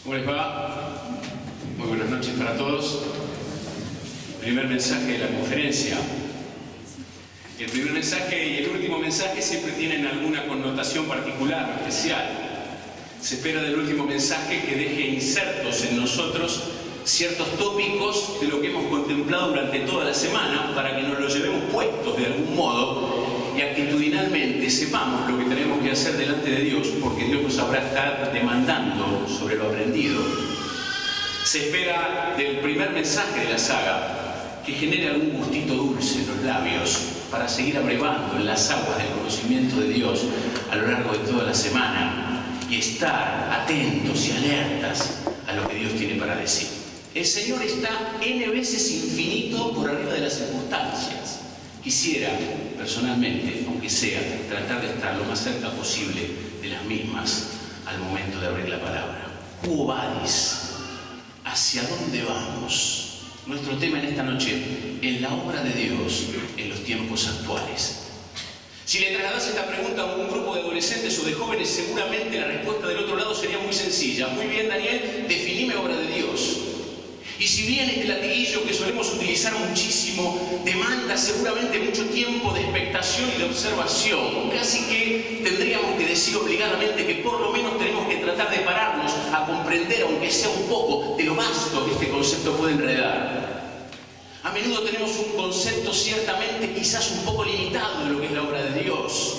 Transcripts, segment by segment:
¿Cómo les va? Muy buenas noches para todos. Primer mensaje de la conferencia. El primer mensaje y el último mensaje siempre tienen alguna connotación particular o especial. Se espera del último mensaje que deje insertos en nosotros ciertos tópicos de lo que hemos contemplado durante toda la semana para que nos lo llevemos puestos de algún modo y actitudinalmente sepamos lo que tenemos que hacer delante de Dios, porque Dios nos habrá estar demandando sobre lo aprendido. Se espera del primer mensaje de la saga que genere algún gustito dulce en los labios para seguir abrevando en las aguas del conocimiento de Dios a lo largo de toda la semana y estar atentos y alertas a lo que Dios tiene para decir. El Señor está N veces infinito por arriba de las circunstancias. Quisiera, personalmente, aunque sea, tratar de estar lo más cerca posible de las mismas al momento de abrir la palabra. Quo vadis? ¿Hacia dónde vamos? Nuestro tema en esta noche, en la obra de Dios en los tiempos actuales. Si le trasladas esta pregunta a un grupo de adolescentes o de jóvenes, seguramente la respuesta del otro lado sería muy sencilla. Muy bien, Daniel, definime obra de Dios. Y si bien este latiguillo que solemos utilizar muchísimo demanda seguramente mucho tiempo de expectación y de observación, casi que tendríamos que decir obligadamente que por lo menos tenemos que tratar de pararnos a comprender, aunque sea un poco, de lo vasto que este concepto puede enredar. A menudo tenemos un concepto ciertamente quizás un poco limitado de lo que es la obra de Dios.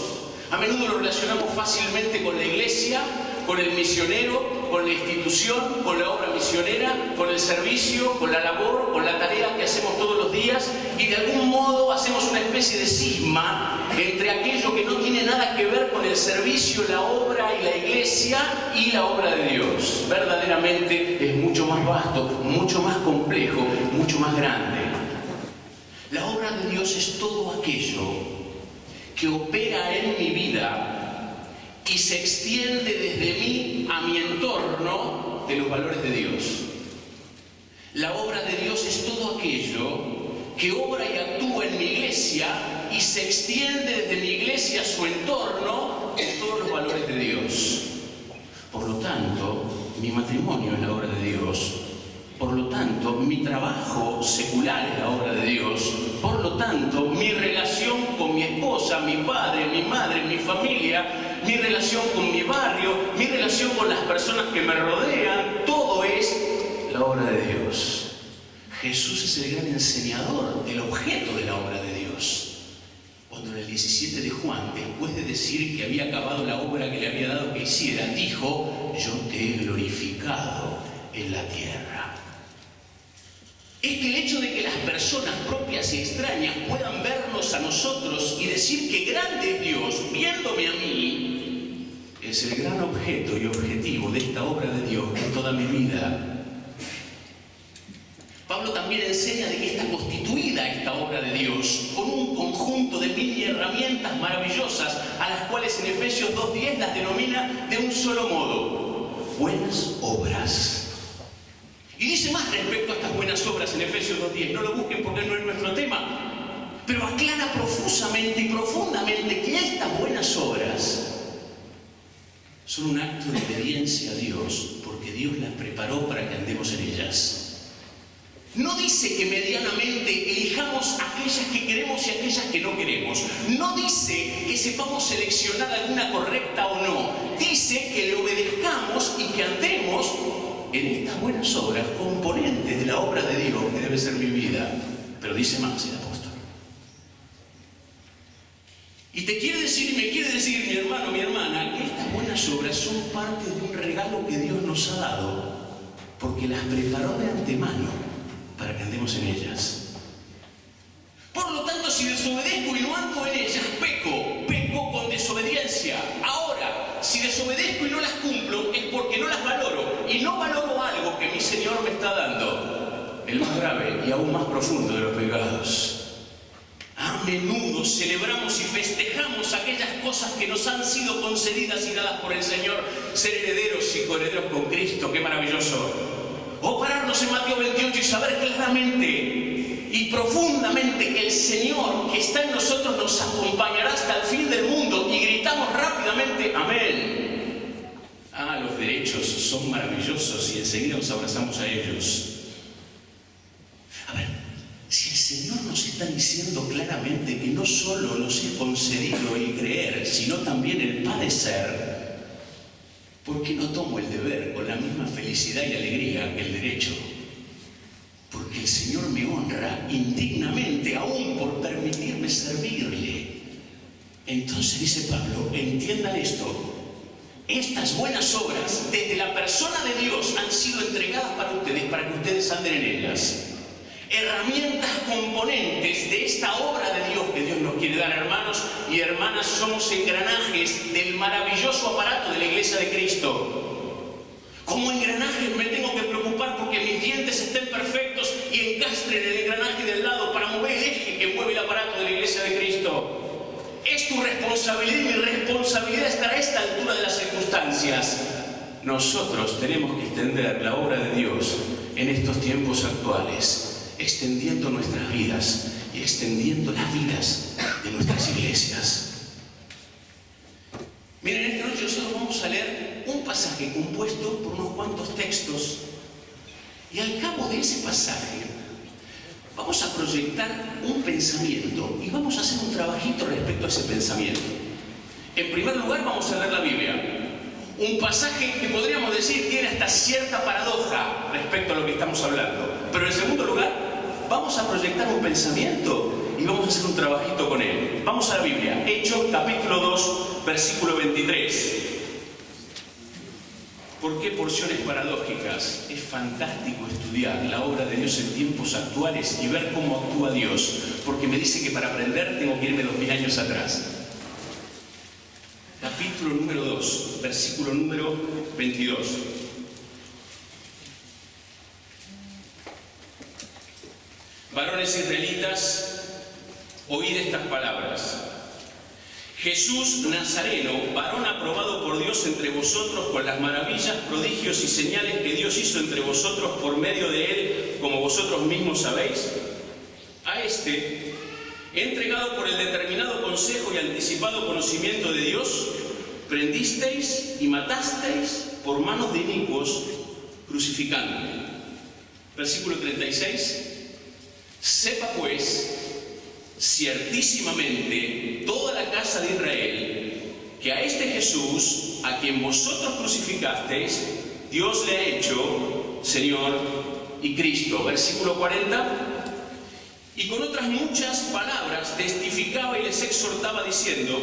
A menudo lo relacionamos fácilmente con la iglesia, con el misionero, con la institución, con la obra misionera, con el servicio, con la labor, con la tarea que hacemos todos los días, y de algún modo hacemos una especie de cisma entre aquello que no tiene nada que ver con el servicio, la obra y la iglesia y la obra de Dios. Verdaderamente es mucho más vasto, mucho más complejo, mucho más grande. La obra de Dios es todo aquello que opera en mi vida y se extiende desde mí a mi entorno de los valores de Dios. La obra de Dios es todo aquello que obra y actúa en mi iglesia y se extiende desde mi iglesia a su entorno de todos los valores de Dios. Por lo tanto, mi matrimonio es la obra de Dios. Por lo tanto, mi trabajo secular es la obra de Dios. Por lo tanto, mi relación con mi esposa, mi padre, mi madre, mi familia, mi relación con mi barrio, mi relación con las personas que me rodean, todo es la obra de Dios. Jesús es el gran enseñador del objeto de la obra de Dios. Cuando en el 17 de Juan, después de decir que había acabado la obra que le había dado que hiciera, dijo: yo te he glorificado en la tierra. Es que el hecho de que las personas propias y extrañas puedan vernos a nosotros y decir que grande es Dios viéndome a mí, es el gran objeto y objetivo de esta obra de Dios en toda mi vida. Pablo también enseña de que está constituida esta obra de Dios con un conjunto de mini herramientas maravillosas a las cuales en Efesios 2:10 las denomina de un solo modo: buenas obras. Y dice más respecto a estas buenas obras en Efesios 2:10. No lo busquen porque no es nuestro tema. Pero aclara profusamente y profundamente que estas buenas obras son un acto de obediencia a Dios, porque Dios las preparó para que andemos en ellas. No dice que medianamente elijamos aquellas que queremos y aquellas que no queremos. No dice que sepamos seleccionar alguna correcta o no. Dice que le obedezcamos y que andemos en estas buenas obras, componentes de la obra de Dios que debe ser mi vida. Pero dice más el apóstol. Y te quiere decir, y me quiere decir, mi hermano, mi hermana, que estas buenas obras son parte de un regalo que Dios nos ha dado, porque las preparó de antemano para que andemos en ellas. Por lo tanto, si desobedezco y no ando en ellas, peco con desobediencia. Ahora, si desobedezco y no las cumplo, es porque no las valoro, y no valoro algo que mi Señor me está dando, el más grave y aún más profundo de los pecados. A menudo celebramos y festejamos aquellas cosas que nos han sido concedidas y dadas por el Señor: ser herederos y coherederos con Cristo. ¡Qué maravilloso! O pararnos en Mateo 28 y saber claramente y profundamente que el Señor que está en nosotros nos acompañará hasta el fin del mundo, y gritamos rápidamente: amén. Los los derechos son maravillosos y enseguida nos abrazamos a ellos. A ver, si el Señor nos está diciendo claramente que no solo nos es concedido el creer, sino también el padecer, ¿por qué no tomo el deber con la misma felicidad y alegría que el derecho? Porque el Señor me honra indignamente, aún por permitirme servirle. Entonces dice Pablo, entiendan esto, estas buenas obras desde la persona de Dios han sido entregadas para que ustedes anden en ellas. Herramientas componentes de esta obra de Dios que Dios nos quiere dar, hermanos y hermanas. Somos engranajes del maravilloso aparato de la Iglesia de Cristo. Como engranajes me tengo que preocupar porque mis dientes estén perfectos y encastren el engranaje del lado para mover el eje que mueve el aparato de la Iglesia de Cristo. Es tu responsabilidad y mi responsabilidad estar a esta altura de las circunstancias. Nosotros tenemos que extender la obra de Dios en estos tiempos actuales, extendiendo nuestras vidas y extendiendo las vidas de nuestras iglesias. Miren, esta noche nosotros vamos a leer un pasaje compuesto por unos cuantos textos y al cabo de ese pasaje vamos a proyectar un pensamiento y vamos a hacer un trabajito respecto a ese pensamiento. En primer lugar vamos a leer la Biblia. Un pasaje que podríamos decir tiene hasta cierta paradoja respecto a lo que estamos hablando. Pero en segundo lugar vamos a proyectar un pensamiento y vamos a hacer un trabajito con él. Vamos a la Biblia. Hechos capítulo 2, versículo 23. ¿Por qué porciones paradójicas? Es fantástico estudiar la obra de Dios en tiempos actuales y ver cómo actúa Dios, porque me dice que para aprender tengo que irme 2000 años atrás. Capítulo número 2, versículo número 22. Varones israelitas, oíd estas palabras. Jesús Nazareno, varón aprobado por Dios entre vosotros con las maravillas, prodigios y señales que Dios hizo entre vosotros por medio de él, como vosotros mismos sabéis. A este, entregado por el determinado consejo y anticipado conocimiento de Dios, prendisteis y matasteis por manos de inicuos, crucificándole. Versículo 36. Sepa pues, ciertísimamente, toda la casa de Israel, que a este Jesús, a quien vosotros crucificasteis, Dios le ha hecho Señor y Cristo. Versículo 40. Y con otras muchas palabras testificaba y les exhortaba diciendo: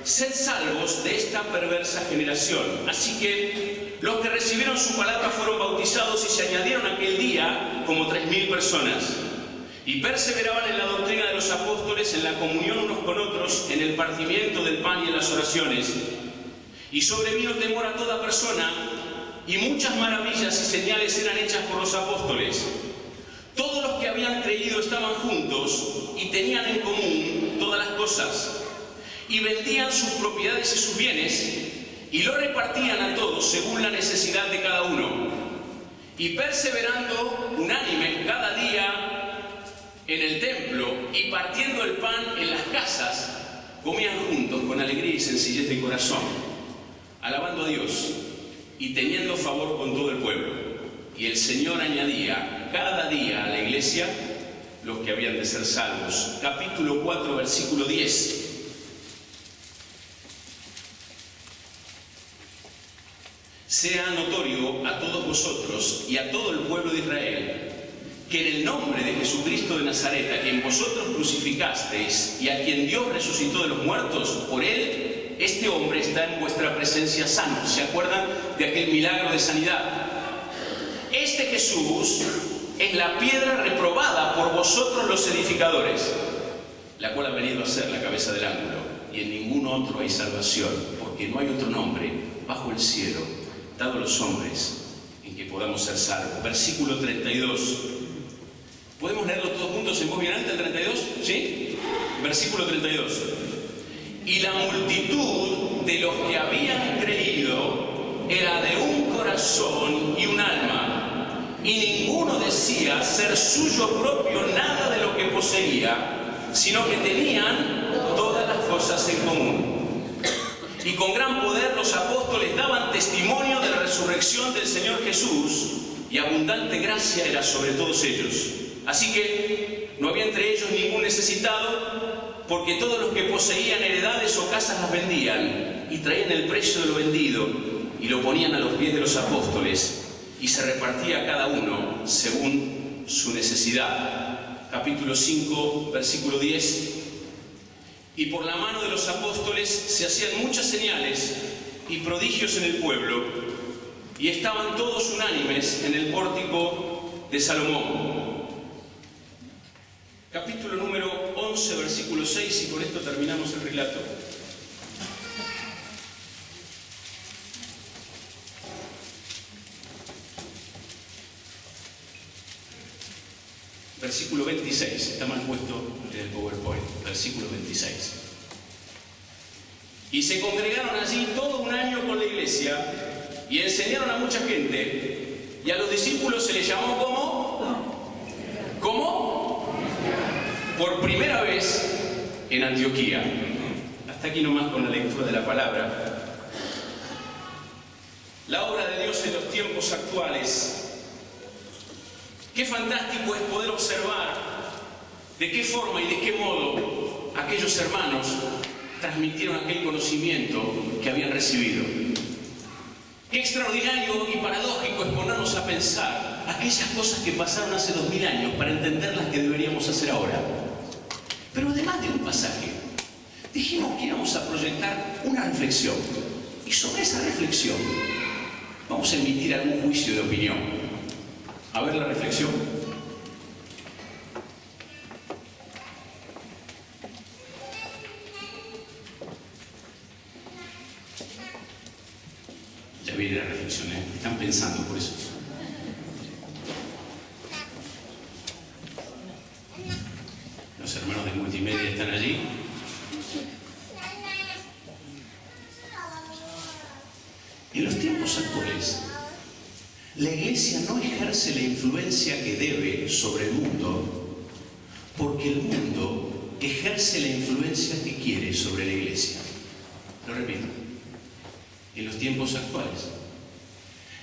sed salvos de esta perversa generación. Así que los que recibieron su palabra fueron bautizados y se añadieron aquel día como 3000 personas. Y perseveraban en la doctrina de los apóstoles, en la comunión unos con otros, en el partimiento del pan y en las oraciones. Y sobrevino temor a toda persona, y muchas maravillas y señales eran hechas por los apóstoles. Todos los que habían creído estaban juntos y tenían en común todas las cosas, y vendían sus propiedades y sus bienes, y lo repartían a todos según la necesidad de cada uno. Y perseverando unánimes cada día en el templo y partiendo el pan en las casas, comían juntos con alegría y sencillez de corazón, alabando a Dios y teniendo favor con todo el pueblo. Y el Señor añadía cada día a la iglesia los que habían de ser salvos. Capítulo 4, versículo 10. Sea notorio a todos vosotros y a todo el pueblo de Israel que en el nombre de Jesucristo de Nazaret, a quien vosotros crucificasteis y a quien Dios resucitó de los muertos, por él, este hombre está en vuestra presencia sano. ¿Se acuerdan de aquel milagro de sanidad? Este Jesús es la piedra reprobada por vosotros los edificadores, la cual ha venido a ser la cabeza del ángulo, y en ningún otro hay salvación, porque no hay otro nombre bajo el cielo dado a los hombres en que podamos ser salvos. Versículo 32. ¿Podemos leerlo todos juntos en voz bien alta, el 32? ¿Sí? Versículo 32. Y la multitud de los que habían creído era de un corazón y un alma, y ninguno decía ser suyo propio nada de lo que poseía, sino que tenían todas las cosas en común. y con gran poder los apóstoles daban testimonio de la resurrección del Señor Jesús, y abundante gracia era sobre todos ellos. Así que no había entre ellos ningún necesitado, porque todos los que poseían heredades o casas las vendían y traían el precio de lo vendido y lo ponían a los pies de los apóstoles, y se repartía a cada uno según su necesidad. Capítulo 5, versículo 10. Y por la mano de los apóstoles se hacían muchas señales y prodigios en el pueblo, y estaban todos unánimes en el pórtico de Salomón. Capítulo número 11, versículo 6, y con esto terminamos el relato. Versículo 26, está mal puesto en el PowerPoint, versículo 26. Y se congregaron allí todo un año con la iglesia y enseñaron a mucha gente, y a los discípulos se les llamó ¿cómo? Por primera vez en Antioquía. Hasta aquí nomás con la lectura de la palabra. La obra de Dios en los tiempos actuales. Qué fantástico es poder observar de qué forma y de qué modo aquellos hermanos transmitieron aquel conocimiento que habían recibido. Qué extraordinario y paradójico es ponernos a pensar aquellas cosas que pasaron hace 2000 años para entender las que deberíamos hacer ahora. Pero además de un pasaje, dijimos que íbamos a proyectar una reflexión, y sobre esa reflexión vamos a emitir algún juicio de opinión. A ver la reflexión. Ya viene la reflexión, ¿eh? Están pensando por eso. Los hermanos de multimedia están allí. En los tiempos actuales, la Iglesia no ejerce la influencia que debe sobre el mundo, porque el mundo ejerce la influencia que quiere sobre la Iglesia. Lo repito, en los tiempos actuales,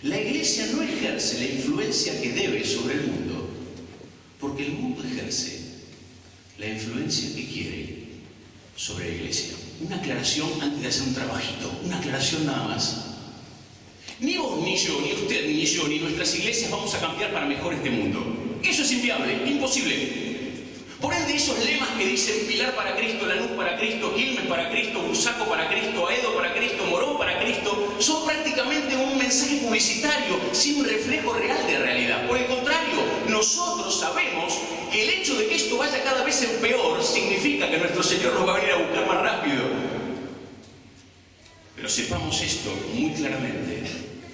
la Iglesia no ejerce la influencia que debe sobre el mundo, porque el mundo ejerce la influencia que quiere sobre la Iglesia. Una aclaración antes de hacer un trabajito, una aclaración nada más. Ni vos, ni yo, ni usted, ni yo, ni nuestras iglesias vamos a cambiar para mejor este mundo. Eso es inviable, imposible. Por ende, esos lemas que dicen Pilar para Cristo, Lanús para Cristo, Quilmes para Cristo, Bursaco para Cristo, Aedo para Cristo, Morón para Cristo, son prácticamente un mensaje publicitario sin un reflejo real de realidad. Por el contrario, nosotros sabemos que el hecho de que esto vaya cada vez en peor significa que nuestro Señor nos va a venir a buscar más rápido. Pero sepamos esto muy claramente.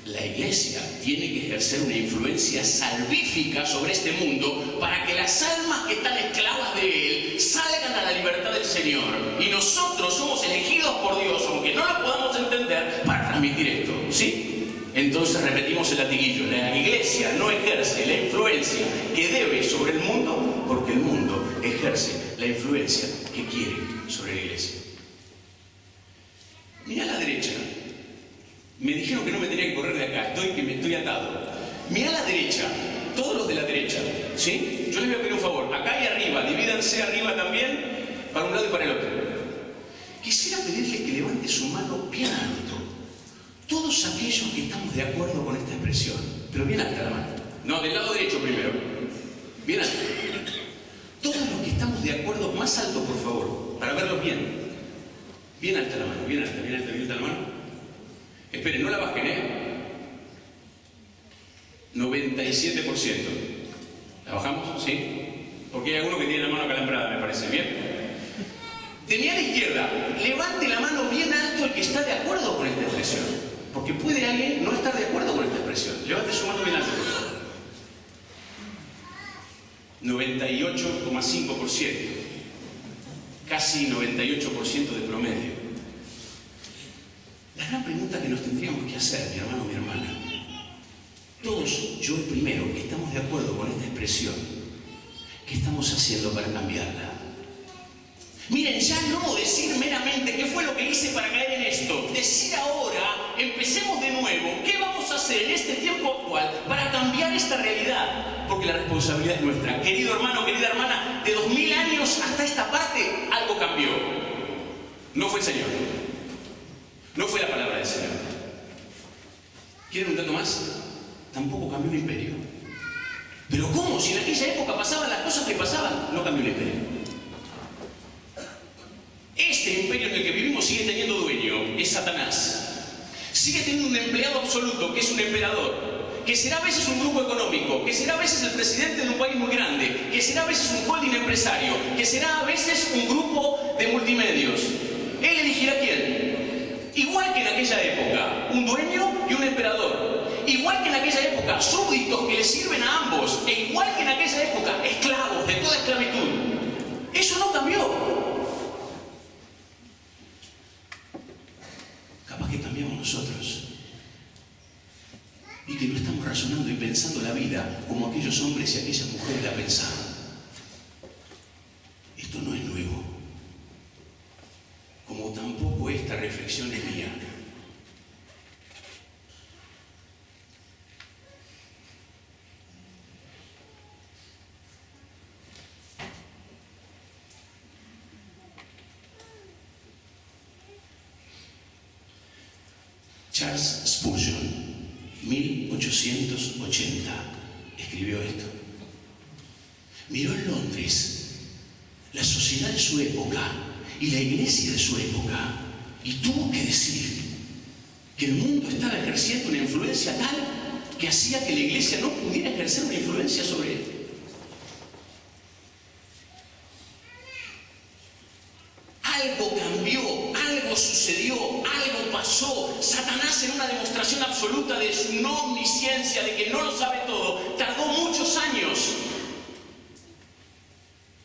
La Iglesia tiene que ejercer una influencia salvífica sobre este mundo para que las almas que están esclavas de Él salgan a la libertad del Señor. Y nosotros somos elegidos por Dios, aunque no lo podamos entender, para transmitir esto, ¿sí? Entonces repetimos el latiguillo. La Iglesia no ejerce la influencia que debe sobre el mundo, porque el mundo ejerce la influencia que quiere sobre la Iglesia. Mira a la derecha. Me dijeron que no me tenía que correr de acá, que me estoy atado. Mira a la derecha, todos los de la derecha, ¿sí? Yo les voy a pedir un favor, acá y arriba, divídanse arriba también, para un lado y para el otro. Quisiera pedirles que levante su mano bien alto. Todos aquellos que estamos de acuerdo con esta expresión, pero bien alta la mano. No, del lado derecho primero. Bien alto. Todos los que estamos de acuerdo, más alto por favor, para verlos bien. Bien alta la mano, bien alta, bien alta, bien alta la mano. Esperen, no la bajen, ¿eh? 97%. ¿La bajamos? ¿Sí? Porque hay alguno que tiene la mano acalambrada, me parece. ¿Bien? De mi a la izquierda, levante la mano bien alto el que está de acuerdo con esta expresión. Porque puede alguien no estar de acuerdo con esta expresión. Levante su mano bien alto, por favor. 98,5%. Casi 98% de promedio. La gran pregunta que nos tendríamos que hacer, mi hermano, mi hermana, todos, yo el primero, que estamos de acuerdo con esta expresión, ¿qué estamos haciendo para cambiarla? Miren, ya no decir meramente qué fue lo que hice para caer en esto. Decir ahora, empecemos de nuevo, ¿qué vamos a hacer en este tiempo actual para cambiar esta realidad? Porque la responsabilidad es nuestra. Querido hermano, querida hermana, de 2000 años hasta esta parte, algo cambió. No fue el Señor. No fue la palabra del Señor. ¿Quieren un dato más? Tampoco cambió el imperio. ¿Pero cómo? Si en aquella época pasaban las cosas que pasaban, no cambió el imperio. Este imperio en el que vivimos sigue teniendo dueño, es Satanás. Sigue teniendo un empleado absoluto, que es un emperador, que será a veces un grupo económico, que será a veces el presidente de un país muy grande, que será a veces un holding empresario, que será a veces un grupo de multimedios. Él elegirá quién. Igual que en aquella época, un dueño y un emperador. Igual que en aquella época, súbditos que le sirven a ambos. E igual que en aquella época, esclavos de toda esclavitud. Eso no cambió. Capaz que cambiamos nosotros. Y que no estamos razonando y pensando la vida como aquellos hombres y aquellas mujeres la pensaban. Esto no es nuevo. Como tampoco esta reflexión es mía. Charles Spurgeon, 1880, escribió esto. Miró en Londres la sociedad de su época y la iglesia de su época y tuvo que decir que el mundo estaba ejerciendo una influencia tal que hacía que la iglesia no pudiera ejercer una influencia sobre él. Algo cambió, algo sucedió, algo pasó. Satanás, en una demostración absoluta de su no omnisciencia, de que no lo sabe todo, tardó muchos años.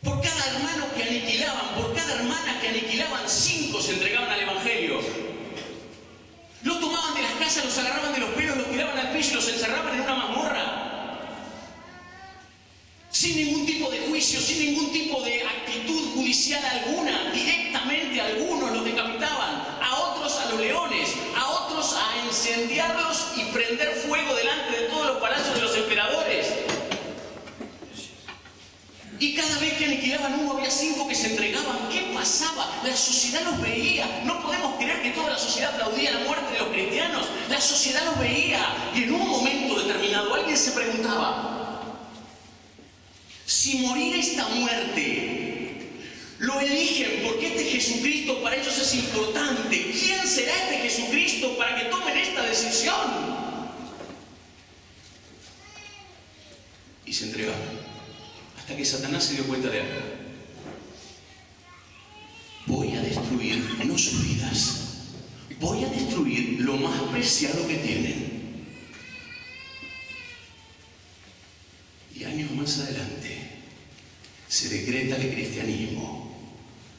Por cada hermano que aniquilaban, por cada hermana que aniquilaban, 5 se entregaban al Evangelio. Los tomaban de las casas, los agarraban de los pelos, los tiraban al piso y los encerraban en una mazmorra. Sin ningún tipo de juicio, sin ningún tipo de actitud judicial alguna. Directamente a algunos los decapitaban, a otros a los leones, a otros a incendiarlos y prender fuego delante de todos los palacios de los emperadores. Y cada vez que aniquilaban uno había 5 que se entregaban. ¿Qué pasaba? La sociedad los veía. No podemos creer que toda la sociedad aplaudía la muerte de los cristianos. La sociedad los veía. Y en un momento determinado alguien se preguntaba: si morir esta muerte lo eligen porque este Jesucristo para ellos es importante, ¿quién será este Jesucristo para que tomen esta decisión? Y se entregaron. Hasta que Satanás se dio cuenta de algo. Voy a destruir no sus vidas, voy a destruir lo más preciado que tienen. Y años más adelante se decreta el cristianismo,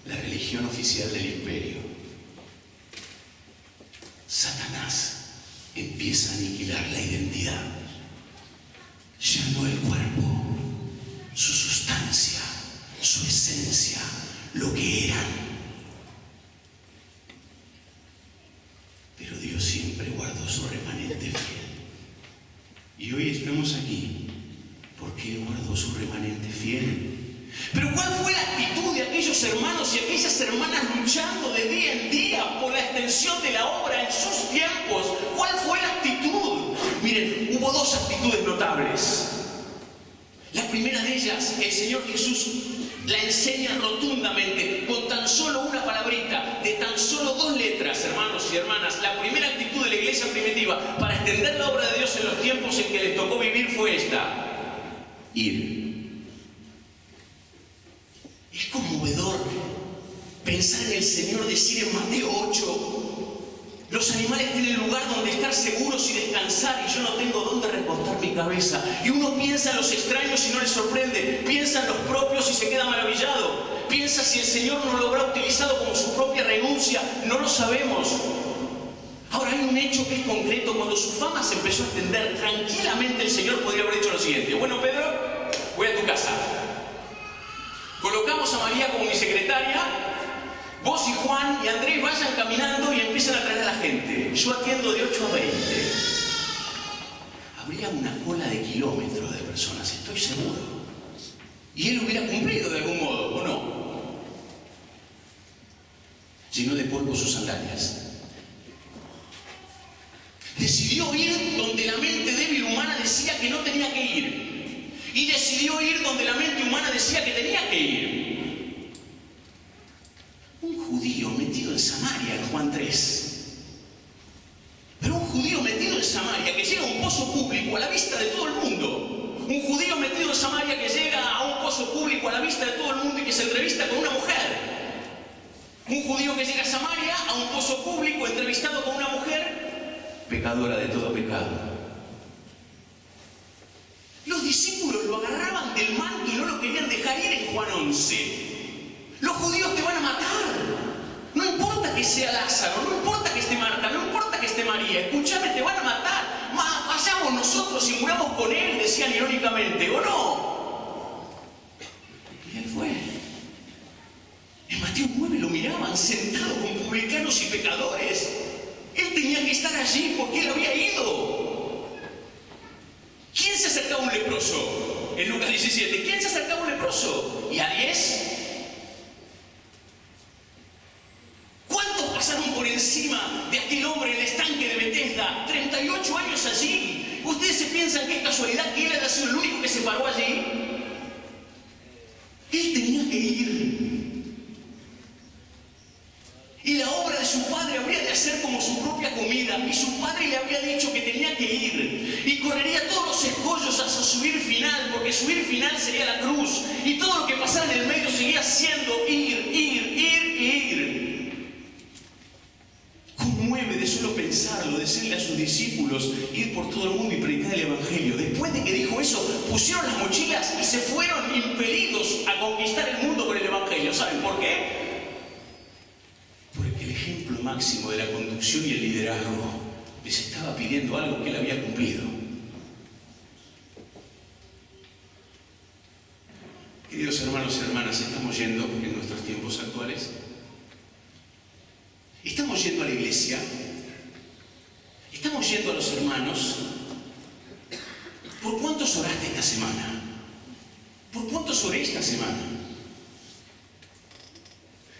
la religión oficial del imperio. Satanás empieza a aniquilar la identidad, ya no el cuerpo, su sustancia, su esencia, lo que eran. Pero Dios siempre guardó su remanente fiel. Y hoy estamos aquí porque Él guardó su remanente fiel. Pero ¿cuál fue la actitud de aquellos hermanos y aquellas hermanas luchando de día en día por la extensión de la obra en sus tiempos? ¿Cuál fue la actitud? Miren, hubo 2 actitudes notables. La primera de ellas, el Señor Jesús la enseña rotundamente, con tan solo una palabrita, de tan solo 2 letras, hermanos y hermanas. La primera actitud de la iglesia primitiva para extender la obra de Dios en los tiempos en que les tocó vivir fue esta: ir. Es conmovedor pensar en el Señor decir en Mateo 8: los animales tienen lugar donde estar seguros y descansar, y yo no tengo dónde recostar mi cabeza. Y uno piensa en los extraños y no les sorprende, piensa en los propios y se queda maravillado, piensa si el Señor no lo habrá utilizado como su propia renuncia, no lo sabemos. Ahora hay un hecho que es concreto. Cuando su fama se empezó a extender, tranquilamente el Señor podría haber dicho lo siguiente: bueno, Pedro, voy a tu casa, colocamos a María como mi secretaria Vos y Juan y Andrés vayan caminando y empiezan a traer a la gente. Yo atiendo de 8 a 20. Habría una cola de kilómetros de personas, estoy seguro. Y él hubiera cumplido de algún modo, ¿o no? Llenó de polvo sus sandalias. Decidió ir donde la mente débil humana decía que no tenía que ir. Y decidió ir donde la mente humana decía que tenía que ir. Un judío metido en Samaria, en Juan 3. Pero un judío metido en Samaria que llega a un pozo público a la vista de todo el mundo. Un judío metido en Samaria que llega a un pozo público a la vista de todo el mundo y que se entrevista con una mujer. Un judío que llega a Samaria, a un pozo público, entrevistado con una mujer, pecadora de todo pecado. Los discípulos lo agarraban del manto y no lo querían dejar ir en Juan 11. Los judíos te van a matar. No importa que sea Lázaro, no importa que esté Marta, no importa que esté María. Escúchame, te van a matar. Vayamos nosotros y muramos con él, decían irónicamente, ¿o no? Y él fue. En Mateo 9 lo miraban sentado con publicanos y pecadores. Él tenía que estar allí porque él había ido. ¿Quién se acercaba a un leproso? En Lucas 17. ¿Quién se acercaba a un leproso? ¿Y a 10? ¿Cuántos pasaron por encima de aquel hombre en el estanque de Betesda? 38 años allí. ¿Ustedes se piensan que es casualidad que él haya sido el único que se paró allí? Él tenía que ir. Y la obra de su padre habría de hacer como su propia comida. Y su padre le había dicho que tenía que ir. Y correría todos los escollos hasta su ir final, porque su ir final sería la cruz. Y todo lo que pasara en el medio seguía siendo ir. Conmueve de solo pensarlo, decirle a sus discípulos, ir por todo el mundo y predicar el Evangelio. Después de que dijo eso, pusieron las mochilas y se fueron impelidos a conquistar el mundo con el Evangelio. ¿Saben por qué? Porque el ejemplo máximo de la conducción y el liderazgo les estaba pidiendo algo que él había cumplido. Queridos hermanos y hermanas, estamos yendo en nuestros tiempos actuales. Estamos yendo a la iglesia. Estamos yendo a los hermanos. ¿Por cuántos oraste esta semana? ¿Por cuántos oré esta semana?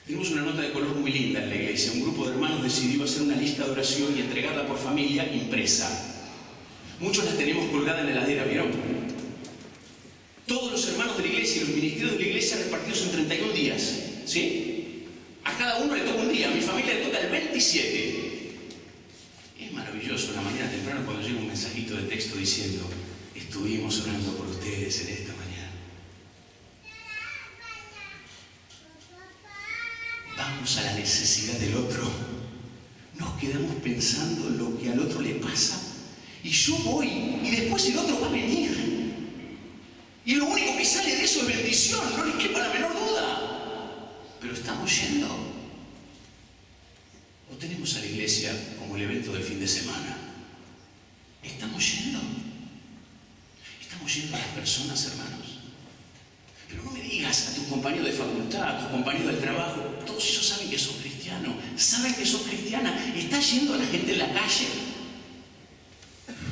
Tenemos una nota de color muy linda en la iglesia. Un grupo de hermanos decidió hacer una lista de oración y entregarla por familia impresa. Muchos la tenemos colgada en la heladera, ¿vieron? Todos los hermanos de la iglesia y los ministerios de la iglesia repartidos en 31 días. ¿Sí? A cada uno le toca un día. A mi familia le toca el 27. Es maravilloso en la mañana temprano cuando llega un mensajito de texto diciendo: estuvimos orando por ustedes en esta mañana. Vamos a la necesidad del otro. Nos quedamos pensando en lo que al otro le pasa. Y yo voy, y después el otro va a venir. Y lo único que sale de eso es bendición, no les quepa la menor duda. Pero ¿estamos yendo? ¿O tenemos a la iglesia como el evento del fin de semana? ¿Estamos yendo? ¿Estamos yendo a las personas, hermanos? Pero no me digas a tus compañeros de facultad, a tus compañeros del trabajo, todos ellos saben que sos cristiano, saben que sos cristiana. ¿Estás yendo a la gente en la calle?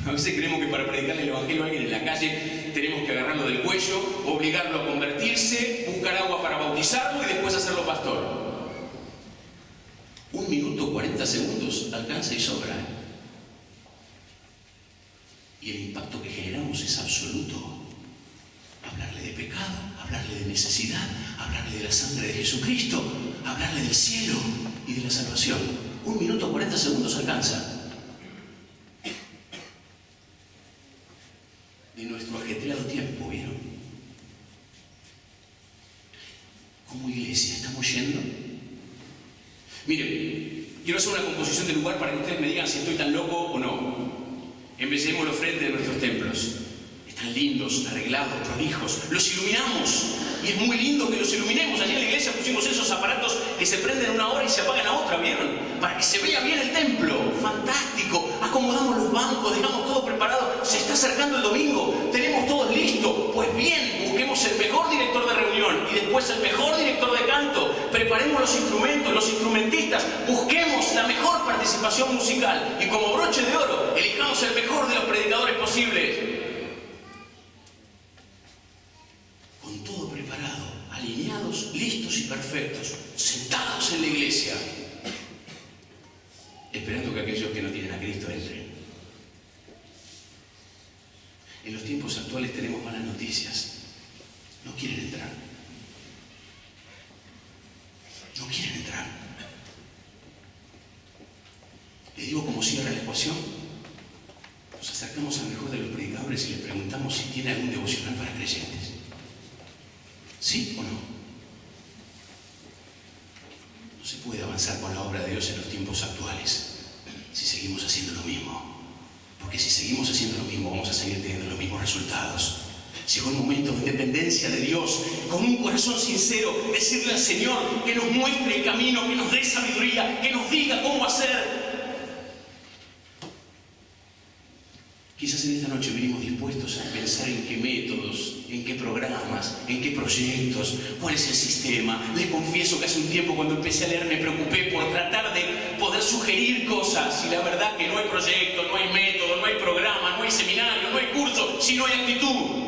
A veces creemos que para predicarle el evangelio a alguien en la calle tenemos que agarrarlo del cuello, obligarlo a convertirse, buscar agua para bautizarlo y después hacerlo pastor. 1 minuto 40 segundos alcanza y sobra. Y el impacto que generamos es absoluto. Hablarle de pecado, hablarle de necesidad, hablarle de la sangre de Jesucristo, hablarle del cielo y de la salvación. 1 minuto 40 segundos alcanza. De nuestro ajetreado tiempo, ¿vieron? Como iglesia, ¿estamos yendo? Miren, quiero hacer una composición de lugar para que ustedes me digan si estoy tan loco o no. Embellecemos los frentes de nuestros templos. Están lindos, arreglados, prolijos. Los iluminamos. Y es muy lindo que los iluminemos. Allí en la iglesia pusimos esos aparatos que se prenden una hora y se apagan a otra, ¿vieron? Para que se vea bien el templo. Fantástico. Acomodamos los bancos, dejamos todo preparado. Se está acercando el domingo. Tenemos todo listo. Pues bien, busquemos el mejor director de reunión y después el mejor director de canto. preparemos los instrumentos, los instrumentistas, busquemos la mejor participación musical y como broche de oro, elijamos el mejor de los predicadores posibles. Con todo preparado, alineados, listos y perfectos, sentados en la iglesia, esperando que aquellos que no tienen a Cristo entren. En los tiempos actuales tenemos malas noticias. No quieren entrar. No quieren entrar. Les digo cómo cierra la ecuación. Nos acercamos al mejor de los predicadores y le preguntamos si tiene algún devocional para creyentes. ¿Sí o no? No se puede avanzar con la obra de Dios en los tiempos actuales si seguimos haciendo lo mismo. Porque si seguimos haciendo lo mismo, vamos a seguir teniendo los mismos resultados. Llegó el momento de dependencia de Dios, con un corazón sincero, decirle al Señor que nos muestre el camino, que nos dé sabiduría, que nos diga cómo hacer. Quizás en esta noche venimos dispuestos a pensar en qué métodos, en qué programas, en qué proyectos, cuál es el sistema. Les confieso que hace un tiempo cuando empecé a leer me preocupé por tratar de poder sugerir cosas y la verdad que no hay proyecto, no hay método, no hay programa, no hay seminario, no hay curso, sino hay actitud.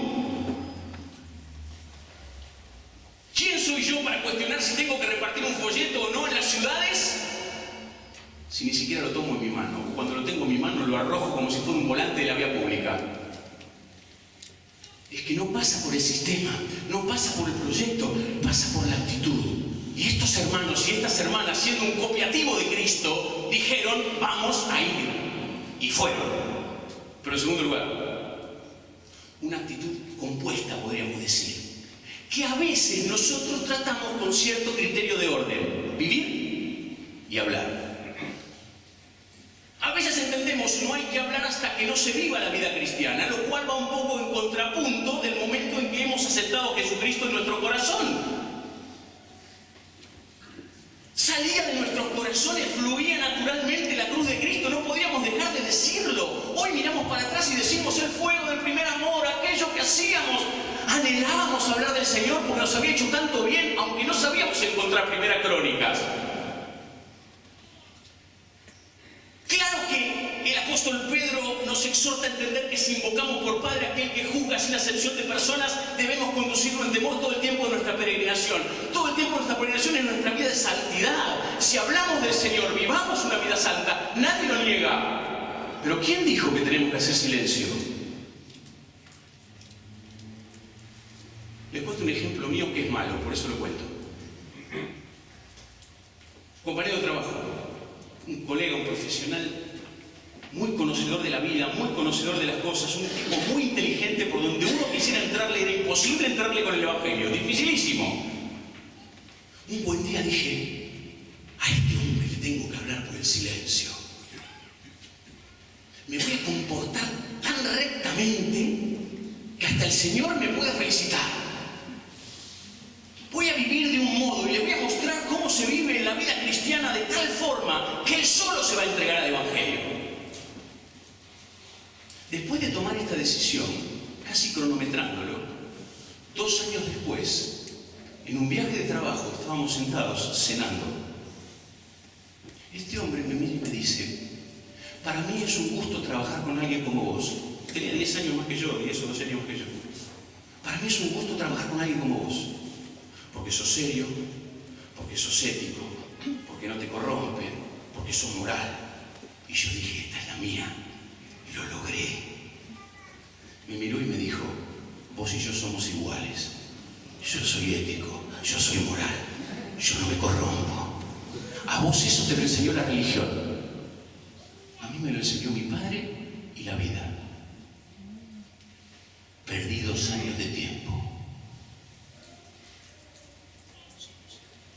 ¿Quién soy yo para cuestionar si tengo que repartir un folleto o no en las ciudades? Si ni siquiera lo tomo en mi mano. Cuando lo tengo en mi mano lo arrojo como si fuera un volante de la vía pública. Es que no pasa por el sistema, no pasa por el proyecto, pasa por la actitud. Y estos hermanos y estas hermanas, siendo un copiativo de Cristo, dijeron, vamos a ir. Y fueron. Pero en segundo lugar, una actitud compuesta, podríamos decir, que a veces nosotros tratamos con cierto criterio de orden. Vivir y hablar. A veces entendemos, no hay que hablar hasta que no se viva la vida cristiana, lo cual va un poco en contrapunto del momento en que hemos aceptado a Jesucristo en nuestro corazón. Salía de nuestros corazones, fluía naturalmente la cruz de Cristo, no podíamos dejar de decirlo. Hoy miramos para atrás y decimos el fuego del primer amor, aquello que hacíamos. Anhelábamos hablar del Señor porque nos había hecho tanto bien, aunque no sabíamos encontrar Primera Crónicas. Claro que el apóstol Pedro nos exhorta a entender que si invocamos por Padre aquel que juzga sin acepción de personas, debemos conducirlo en temor todo el tiempo de nuestra peregrinación. Todo el tiempo de nuestra peregrinación es nuestra vida de santidad. Si hablamos del Señor, vivamos una vida santa, nadie lo niega. Pero ¿quién dijo que tenemos que hacer silencio? Les cuento un ejemplo mío que es malo, por eso lo cuento. Compañero de trabajo, un colega, un profesional, muy conocedor de la vida, muy conocedor de las cosas, un tipo muy inteligente, por donde uno quisiera entrarle, era imposible entrarle con el Evangelio, dificilísimo. Un buen día dije, a este hombre le tengo que hablar por el silencio. Me voy a comportar tan rectamente que hasta el Señor me pueda felicitar. Voy a vivir de un modo y le voy a mostrar cómo se vive la vida cristiana de tal forma que él solo se va a entregar al Evangelio. Después de tomar esta decisión, casi cronometrándolo, 2 años después, en un viaje de trabajo, estábamos sentados cenando. Este hombre me mira y me dice, para mí es un gusto trabajar con alguien como vos. Tenía 10 años más que yo, 10 o 12 años más que yo. Para mí es un gusto trabajar con alguien como vos. Porque sos serio, porque sos ético, porque no te corrompen, porque sos moral. Y yo dije, esta es la mía. Y lo logré. Me miró y me dijo, vos y yo somos iguales. Yo soy ético, yo soy moral, yo no me corrompo. A vos eso te lo enseñó la religión. A mí me lo enseñó mi padre y la vida. Perdí 2 años de tiempo.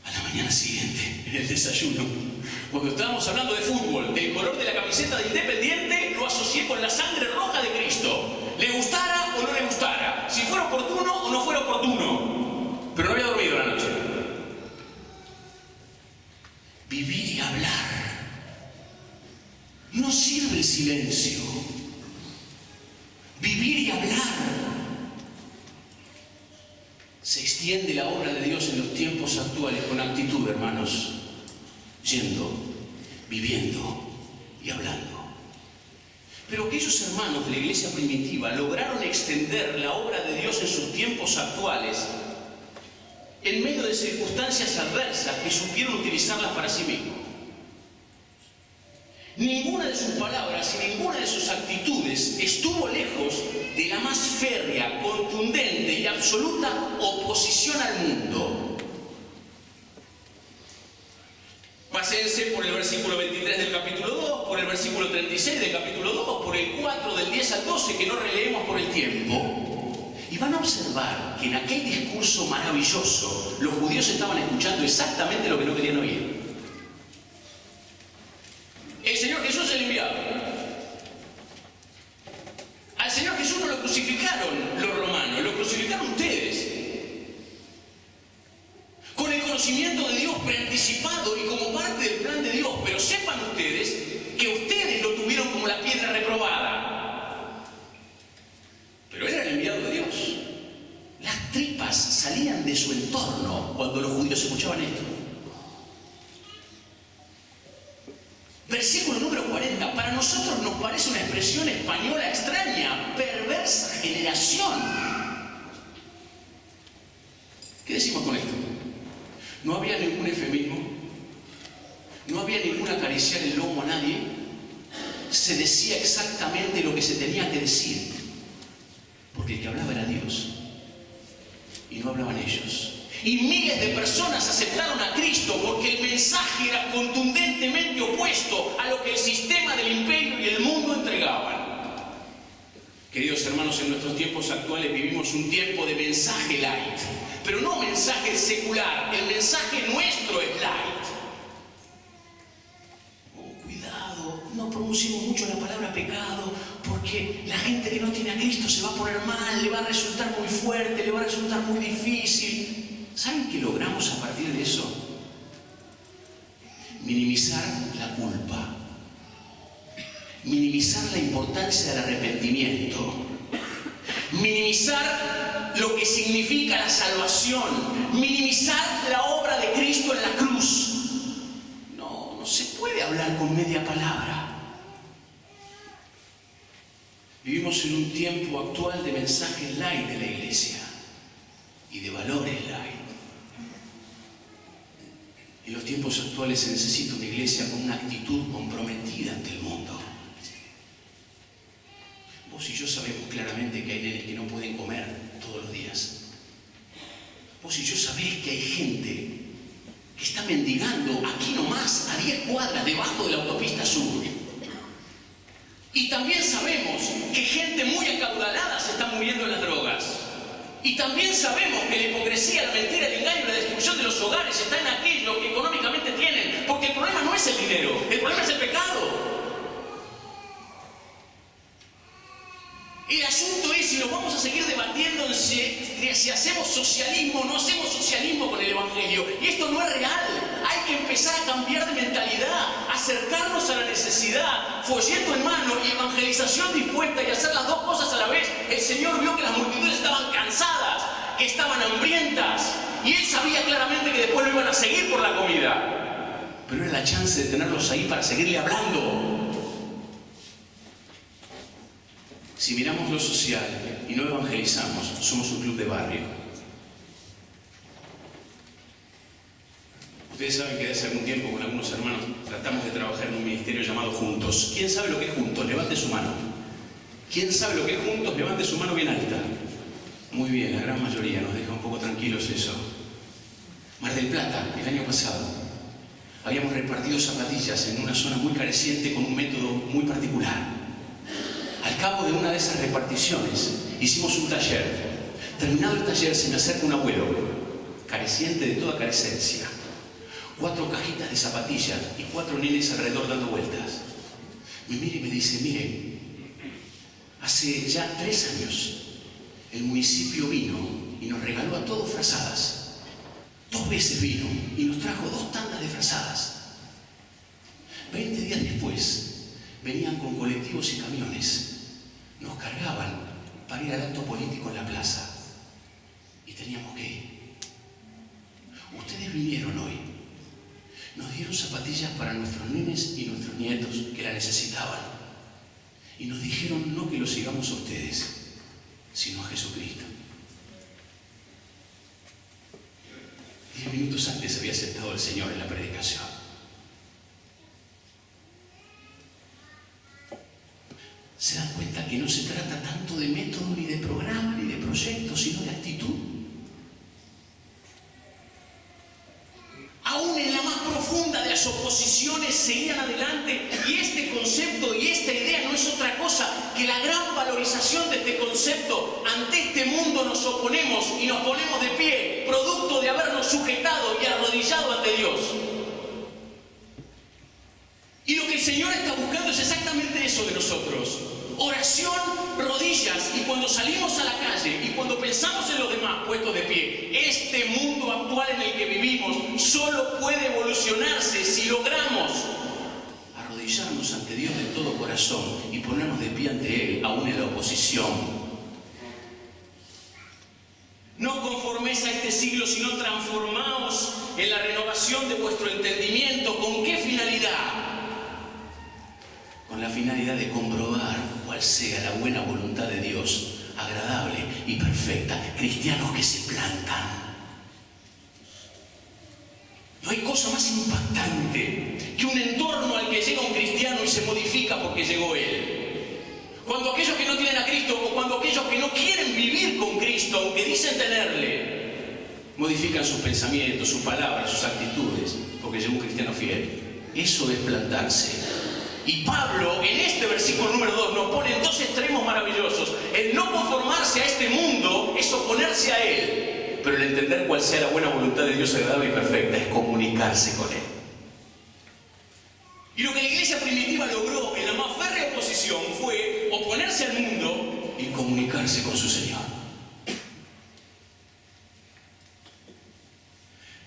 A la mañana siguiente, en el desayuno, cuando estábamos hablando de fútbol, del color de la camiseta de Independiente, lo asocié con la sangre roja de Cristo. Le gustara o no le gustara, si fuera oportuno o no fuera oportuno. Pero no había dormido la noche. Vivir y hablar. No sirve el silencio. Vivir y hablar. Se extiende Atiende la obra de Dios en los tiempos actuales con actitud, hermanos, yendo, viviendo y hablando. Pero aquellos hermanos de la iglesia primitiva lograron extender la obra de Dios en sus tiempos actuales en medio de circunstancias adversas que supieron utilizarlas para sí mismos. Ninguna de sus palabras y ninguna de sus actitudes estuvo lejos de la más férrea, contundente y absoluta oposición al mundo. Pásense por el versículo 23 del capítulo 2, por el versículo 36 del capítulo 2, por el 4 del 10 al 12, que no releemos por el tiempo. Y van a observar que en aquel discurso maravilloso los judíos estaban escuchando exactamente lo que no querían oír. El Señor Jesús es el enviado. Al Señor Jesús no lo crucificaron los romanos, lo crucificaron ustedes. Con el conocimiento de Dios preanticipado y como parte del plan de Dios. Pero sepan ustedes que ustedes lo tuvieron como la piedra reprobada. Pero Él era el enviado de Dios. Las tripas salían de su entorno cuando los judíos escuchaban esto. Versículo número 40. Para nosotros nos parece una expresión española extraña. Perversa generación. ¿Qué decimos con esto? No había ningún eufemismo. No había ningún acariciar el lomo a nadie. Se decía exactamente lo que se tenía que decir. Porque el que hablaba era Dios. Y no hablaban ellos. Y miles de personas aceptaron a Cristo porque el mensaje era contundentemente opuesto a lo que el sistema del imperio y el mundo entregaban. Queridos hermanos, en nuestros tiempos actuales vivimos un tiempo de mensaje light, pero no mensaje secular. El mensaje nuestro es light. Cuidado, no pronunciemos mucho la palabra pecado, porque la gente que no tiene a Cristo se va a poner mal, le va a resultar muy fuerte, le va a resultar muy difícil. ¿Saben qué logramos a partir de eso? Minimizar la culpa, minimizar la importancia del arrepentimiento, minimizar lo que significa la salvación, minimizar la obra de Cristo en la cruz. No se puede hablar con media palabra. Vivimos en un tiempo actual de mensajes light de la iglesia y de valores light. En los tiempos actuales se necesita una iglesia con una actitud comprometida ante el mundo. Vos y yo sabemos claramente que hay nenes que no pueden comer todos los días. Vos y yo sabés que hay gente que está mendigando aquí nomás, a 10 cuadras debajo de la autopista sur. Y también sabemos que gente muy acaudalada se está muriendo en las drogas. Y también sabemos que la hipocresía, la mentira, el engaño y la destrucción de los hogares está en aquellos que económicamente tienen. Porque el problema no es el dinero, el problema es el pecado. El asunto es si nos vamos a seguir debatiendo en si hacemos socialismo o no hacemos socialismo con el Evangelio. Y esto no es real. Hay que empezar a cambiar de mentalidad, acercarnos a la necesidad, folleto en mano y evangelización dispuesta y hacer las dos cosas a la vez. El Señor vio que las multitudes estaban cansadas, que estaban hambrientas. Y Él sabía claramente que después lo iban a seguir por la comida. Pero era la chance de tenerlos ahí para seguirle hablando. Si miramos lo social y no evangelizamos, somos un club de barrio. Ustedes saben que desde hace algún tiempo con algunos hermanos tratamos de trabajar en un ministerio llamado Juntos. ¿Quién sabe lo que es Juntos? Levante su mano. ¿Quién sabe lo que es Juntos? Levante su mano bien alta. Muy bien, la gran mayoría, nos deja un poco tranquilos eso. Mar del Plata, el año pasado, habíamos repartido zapatillas en una zona muy careciente con un método muy particular. Al cabo de una de esas reparticiones, hicimos un taller. Terminado el taller, se me acerca un abuelo, careciente de toda carecencia. 4 cajitas de zapatillas y 4 nenes alrededor dando vueltas. Me mira y me dice, mire, hace ya 3 años el municipio vino y nos regaló a todos frazadas. 2 veces vino y nos trajo 2 tandas de frazadas. 20 días después, venían con colectivos y camiones. Nos cargaban para ir al acto político en la plaza. Y teníamos que ir. Ustedes vinieron hoy, nos dieron zapatillas para nuestros nenes y nuestros nietos que la necesitaban. Y nos dijeron no que los sigamos a ustedes, sino a Jesucristo. 10 minutos antes había aceptado al Señor en la predicación. ¿Se dan cuenta que no se trata tanto de método, ni de programa, ni de proyecto, sino de actitud? Aún en la más profunda de las oposiciones seguían adelante, y este concepto y esta idea no es otra cosa que la gran valorización de este concepto. Ante este mundo nos oponemos y nos ponemos de pie, producto de habernos sujetado y arrodillado ante Dios. Y lo que el Señor está buscando es exactamente eso de nosotros. Oración, rodillas, y cuando salimos a la calle y cuando pensamos en los demás puestos de pie. Este mundo actual en el que vivimos solo puede evolucionarse si logramos arrodillarnos ante Dios de todo corazón y ponernos de pie ante Él, aún en la oposición. No conforméis a este siglo, sino transformaos en la renovación de vuestro entendimiento. ¿Con qué finalidad? Con la finalidad de comprobar cuál sea la buena voluntad de Dios, agradable y perfecta. Cristianos que se plantan. No hay cosa más impactante que un entorno al que llega un cristiano y se modifica porque llegó él. Cuando aquellos que no tienen a Cristo, o cuando aquellos que no quieren vivir con Cristo, aunque dicen tenerle, modifican sus pensamientos, sus palabras, sus actitudes, porque llegó un cristiano fiel. Eso es plantarse. Y Pablo, en este versículo número 2, nos pone en dos extremos maravillosos. El no conformarse a este mundo es oponerse a Él. Pero el entender cuál sea la buena voluntad de Dios agradable y perfecta es comunicarse con Él. Y lo que la iglesia primitiva logró en la más férrea oposición fue oponerse al mundo y comunicarse con su Señor.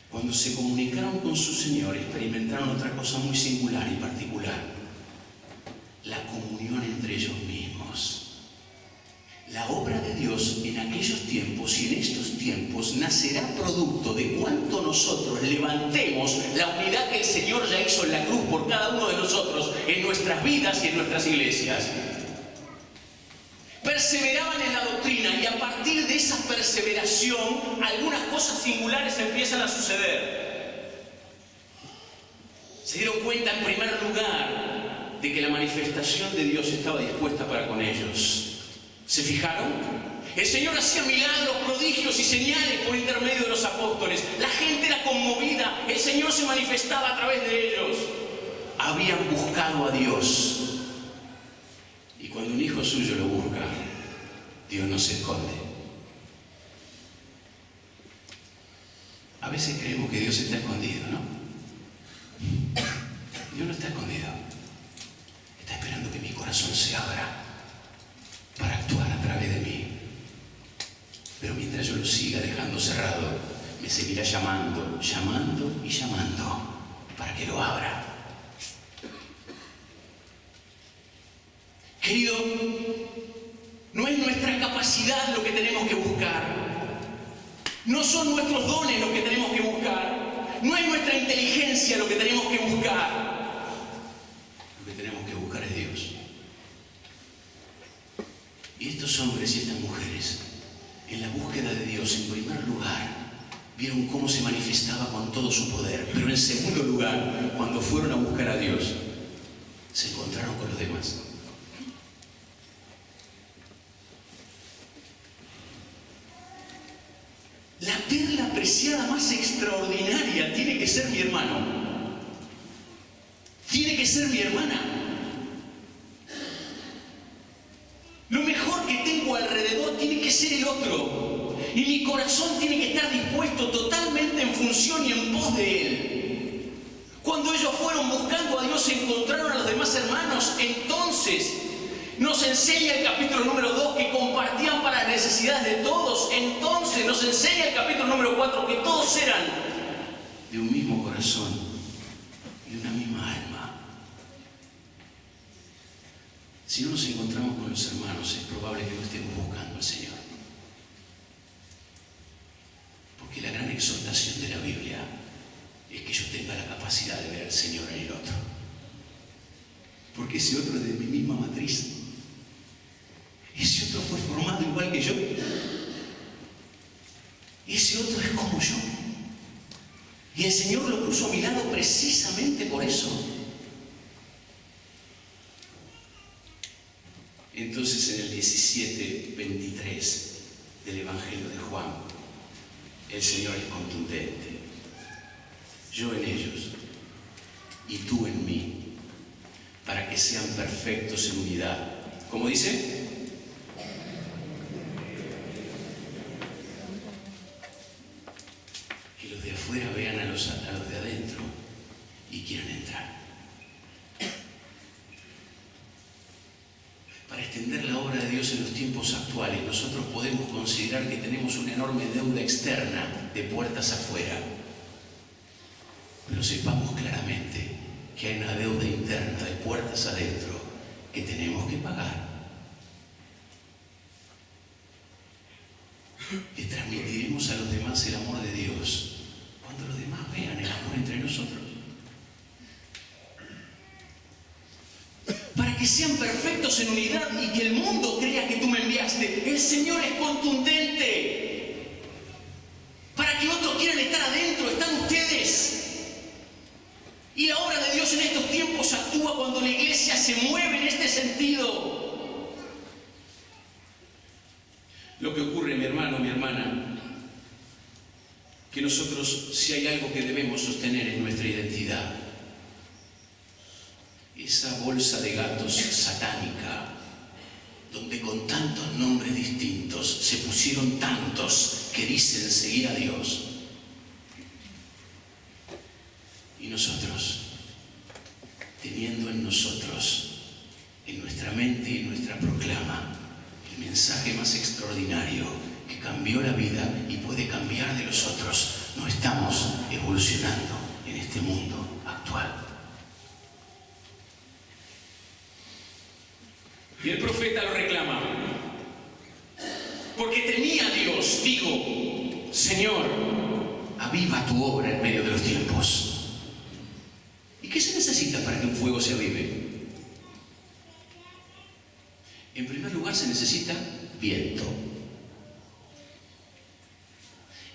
Cuando se comunicaron con su Señor, experimentaron otra cosa muy singular y particular. La comunión entre ellos mismos. La obra de Dios en aquellos tiempos y en estos tiempos nacerá producto de cuánto nosotros levantemos la unidad que el Señor ya hizo en la cruz por cada uno de nosotros en nuestras vidas y en nuestras iglesias. Perseveraban en la doctrina y a partir de esa perseveración algunas cosas singulares empiezan a suceder. Se dieron cuenta en primer lugar de que la manifestación de Dios estaba dispuesta para con ellos. ¿Se fijaron? El Señor hacía milagros, prodigios y señales por intermedio de los apóstoles. La gente era conmovida. El Señor se manifestaba a través de ellos. Habían buscado a Dios. Y cuando un hijo suyo lo busca, Dios no se esconde. A veces creemos que Dios está escondido, ¿no? Dios no está escondido. Está esperando que mi corazón se abra para actuar a través de mí. Pero mientras yo lo siga dejando cerrado, me seguirá llamando, llamando y llamando para que lo abra. Querido, no es nuestra capacidad lo que tenemos que buscar. No son nuestros dones lo que tenemos que buscar. No es nuestra inteligencia lo que tenemos que buscar. Lo que tenemos que buscar es Dios. Y estos hombres y estas mujeres, en la búsqueda de Dios, en primer lugar, vieron cómo se manifestaba con todo su poder. Pero en segundo lugar, cuando fueron a buscar a Dios, se encontraron con los demás. La perla preciada más extraordinaria tiene que ser mi hermano. Tiene que ser mi hermana. Lo mejor que tengo alrededor tiene que ser el otro. Y mi corazón tiene que estar dispuesto totalmente en función y en pos de Él. Cuando ellos fueron buscando a Dios, encontraron a los demás hermanos. Entonces nos enseña el capítulo número 2 que compartían para las necesidades de todos. Entonces nos enseña el capítulo número 4 que todos eran de un mismo corazón y de una misma alma. Si no nos encontramos con los hermanos, es probable que no estemos buscando al Señor. Porque la gran exhortación de la Biblia es que yo tenga la capacidad de ver al Señor en el otro. Porque ese otro es de mi misma matriz. Ese otro fue formado igual que yo. Ese otro es como yo. Y el Señor lo puso a mi lado precisamente por eso. Entonces en el 17:23 del Evangelio de Juan, el Señor es contundente. Yo en ellos y tú en mí, para que sean perfectos en unidad. ¿Cómo dice? Que los de afuera vean a los de adentro y quieran entrar. Para extender la obra de Dios en los tiempos actuales, nosotros podemos considerar que tenemos una enorme deuda externa de puertas afuera. Pero sepamos claramente que hay una deuda interna de puertas adentro que tenemos que pagar. Le transmitiremos a los demás el amor de Dios cuando los demás vean el amor entre nosotros. Para que sean perfectos en unidad y que el mundo crea que tú me enviaste. El Señor es contundente. Para que otros quieran estar adentro, están ustedes. Y la obra de Dios en estos tiempos actúa cuando la iglesia se mueve en este sentido. Lo que ocurre, mi hermano, mi hermana, que nosotros, si hay algo que debemos sostener en nuestra identidad, esa bolsa de gatos satánica, donde con tantos nombres distintos se pusieron tantos que dicen seguir a Dios. Y nosotros, teniendo en nosotros, en nuestra mente y en nuestra proclama, el mensaje más extraordinario que cambió la vida y puede cambiar de los otros, no estamos evolucionando en este mundo actual. Y el profeta lo reclama, porque temía a Dios, digo, Señor, aviva tu obra en medio de los tiempos. ¿Y qué se necesita para que un fuego se avive? En primer lugar se necesita viento.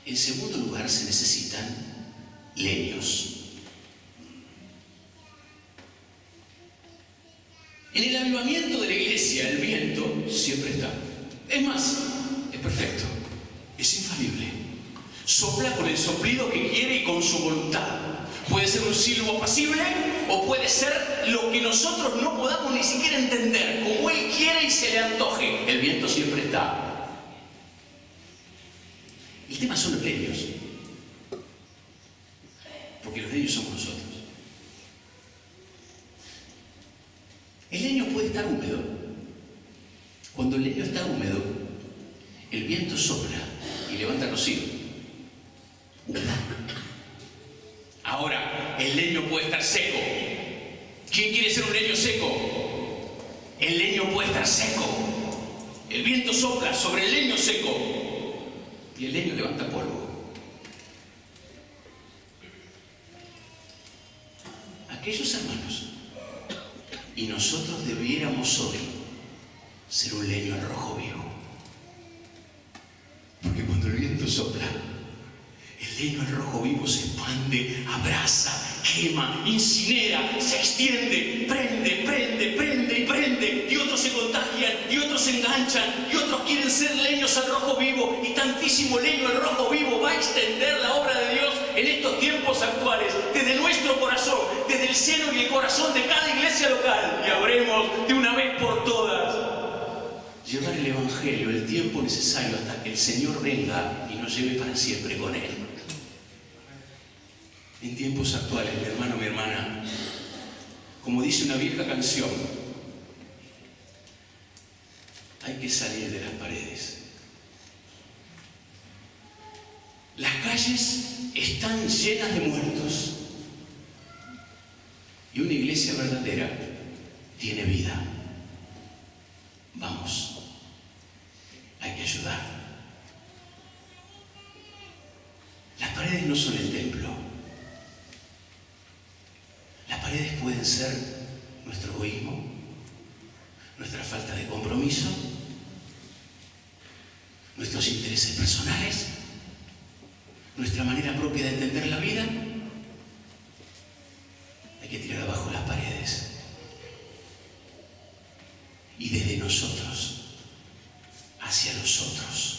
En segundo lugar se necesitan leños. En el avivamiento de la iglesia, el viento siempre está. Es más, es perfecto, es infalible. Sopla con el soplido que quiere y con su voluntad. Puede ser un silbo apacible o puede ser lo que nosotros no podamos ni siquiera entender, como Él quiere y se le antoje. El viento siempre está. El tema son los leños, porque los leños somos nosotros. El leño puede estar húmedo. Cuando el leño está húmedo, el viento sopla y levanta rocío. Ahora, el leño puede estar seco. ¿Quién quiere ser un leño seco? El leño puede estar seco. El viento sopla sobre el leño seco y el leño levanta polvo. Aquellos hermanos, y nosotros debiéramos hoy ser un leño al rojo vivo. Porque cuando el viento sopla, el leño al rojo vivo se expande, abraza, quema, incinera, se extiende, prende, prende, prende y prende. Y otros se contagian, y otros se enganchan, y otros quieren ser leños al rojo vivo. Y tantísimo leño al rojo vivo va a extender la obra de Dios en estos tiempos actuales, desde nuestro corazón, desde el seno y el corazón de cada iglesia local. Y habremos de una vez por todas llevar el Evangelio el tiempo necesario hasta que el Señor venga y nos lleve para siempre con Él. En tiempos actuales, mi hermano, mi hermana, como dice una vieja canción, hay que salir de las paredes. Las calles están llenas de muertos y una iglesia verdadera tiene vida. Vamos, hay que ayudar. Las paredes paredes no son el templo. Las paredes pueden ser nuestro egoísmo, nuestra falta de compromiso, nuestros intereses personales, nuestra manera propia de entender la vida. Hay que tirar abajo las paredes y desde nosotros hacia los otros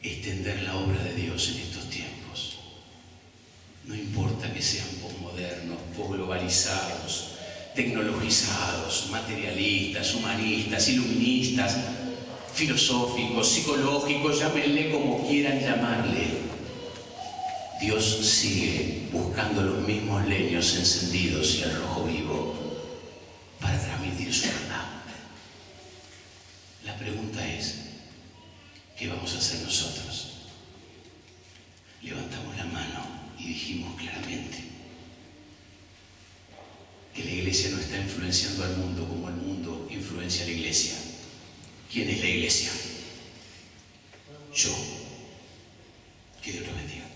extender la obra de Dios en estos tiempos. No importa que sean posmodernos, posglobalizados, tecnologizados, materialistas, humanistas, iluministas, filosóficos, psicológicos, llámenle como quieran llamarle. Dios sigue buscando los mismos leños encendidos y el rojo vivo para transmitir su verdad. La pregunta es, ¿qué vamos a hacer nosotros? Levantamos la mano y dijimos claramente que la iglesia no está influenciando al mundo como el mundo influencia a la iglesia. ¿Quién es la iglesia? Yo. Que Dios los bendiga.